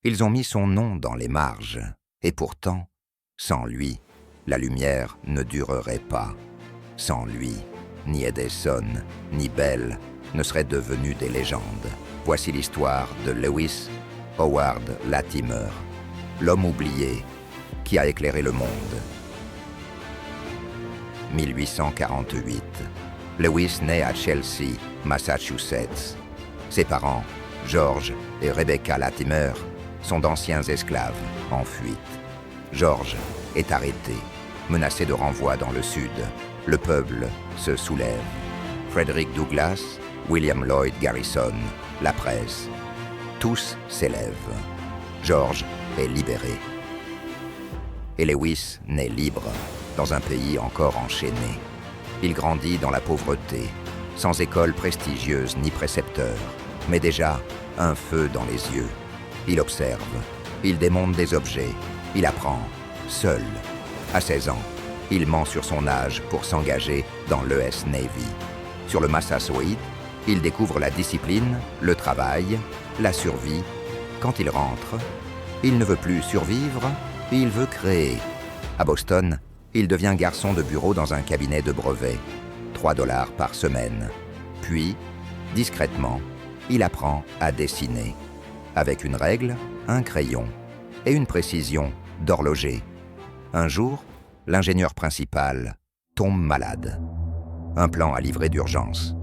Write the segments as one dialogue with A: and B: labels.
A: Ils ont mis son nom dans les marges, et pourtant, sans lui, la lumière ne durerait pas. Sans lui, ni Edison, ni Bell ne seraient devenus des légendes. Voici l'histoire de Lewis Howard Latimer, l'homme oublié qui a éclairé le monde. 1848. Lewis naît à Chelsea, Massachusetts. Ses parents, George et Rebecca Latimer, sont d'anciens esclaves en fuite. George est arrêté, menacé de renvoi dans le sud. Le peuple se soulève. Frederick Douglass, William Lloyd Garrison, la presse, tous s'élèvent. George est libéré. Et Lewis naît libre, dans un pays encore enchaîné. Il grandit dans la pauvreté, sans école prestigieuse ni précepteur, mais déjà un feu dans les yeux. Il observe, il démonte des objets, il apprend, seul. À 16 ans, il ment sur son âge pour s'engager dans l'US Navy. Sur le Massasoit, il découvre la discipline, le travail, la survie. Quand il rentre, il ne veut plus survivre, il veut créer. À Boston, il devient garçon de bureau dans un cabinet de brevets, $3 par semaine. Puis, discrètement, il apprend à dessiner, avec une règle, un crayon et une précision d'horloger. Un jour, l'ingénieur principal tombe malade. Un plan à livrer d'urgence.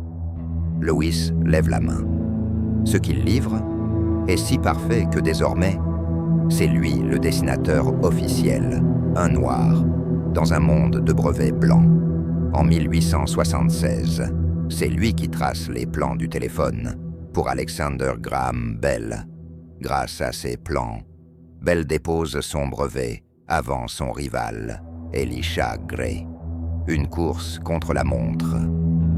A: Lewis lève la main. Ce qu'il livre est si parfait que désormais, c'est lui le dessinateur officiel, un noir, dans un monde de brevets blancs. En 1876, c'est lui qui trace les plans du téléphone pour Alexander Graham Bell. Grâce à ces plans, Bell dépose son brevet avant son rival, Elisha Gray. Une course contre la montre,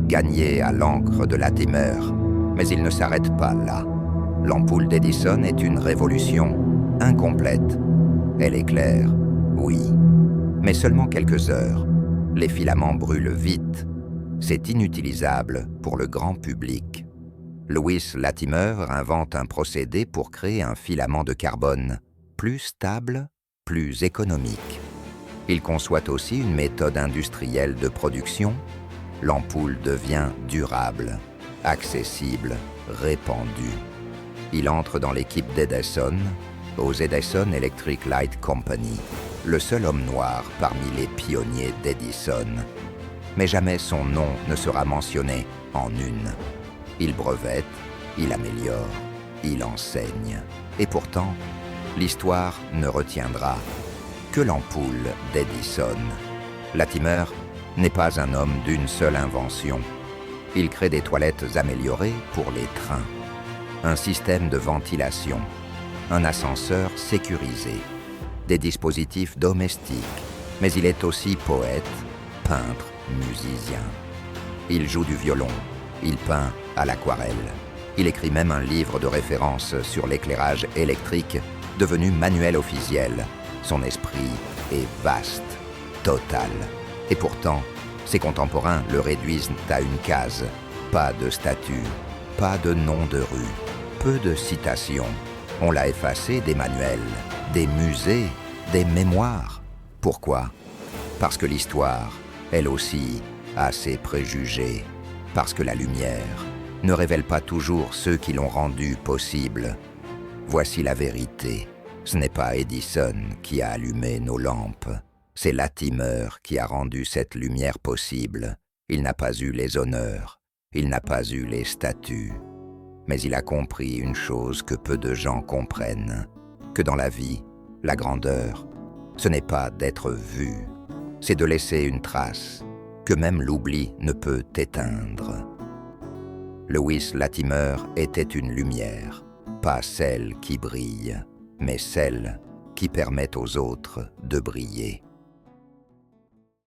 A: gagnée à l'encre de Latimer, mais il ne s'arrête pas là. L'ampoule d'Edison est une révolution incomplète. Elle éclaire, oui, mais seulement quelques heures. Les filaments brûlent vite. C'est inutilisable pour le grand public. Lewis Latimer invente un procédé pour créer un filament de carbone plus stable, plus économique. Il conçoit aussi une méthode industrielle de production. L'ampoule devient durable, accessible, répandue. Il entre dans l'équipe d'Edison, aux Edison Electric Light Company, le seul homme noir parmi les pionniers d'Edison. Mais jamais son nom ne sera mentionné en une. Il brevette, il améliore, il enseigne. Et pourtant, l'histoire ne retiendra que l'ampoule d'Edison. Latimer n'est pas un homme d'une seule invention. Il crée des toilettes améliorées pour les trains, un système de ventilation, un ascenseur sécurisé, des dispositifs domestiques, mais il est aussi poète, peintre, musicien. Il joue du violon, il peint à l'aquarelle. Il écrit même un livre de référence sur l'éclairage électrique, devenu manuel officiel. Son esprit est vaste, total. Et pourtant, ses contemporains le réduisent à une case. Pas de statue, pas de nom de rue, peu de citations. On l'a effacé des manuels, des musées, des mémoires. Pourquoi? Parce que l'histoire, elle aussi, a ses préjugés. Parce que la lumière ne révèle pas toujours ceux qui l'ont rendue possible. Voici la vérité. Ce n'est pas Edison qui a allumé nos lampes. C'est Latimer qui a rendu cette lumière possible. Il n'a pas eu les honneurs, il n'a pas eu les statues. Mais il a compris une chose que peu de gens comprennent, que dans la vie, la grandeur, ce n'est pas d'être vu, c'est de laisser une trace, que même l'oubli ne peut éteindre. Lewis Latimer était une lumière, pas celle qui brille, mais celle qui permet aux autres de briller.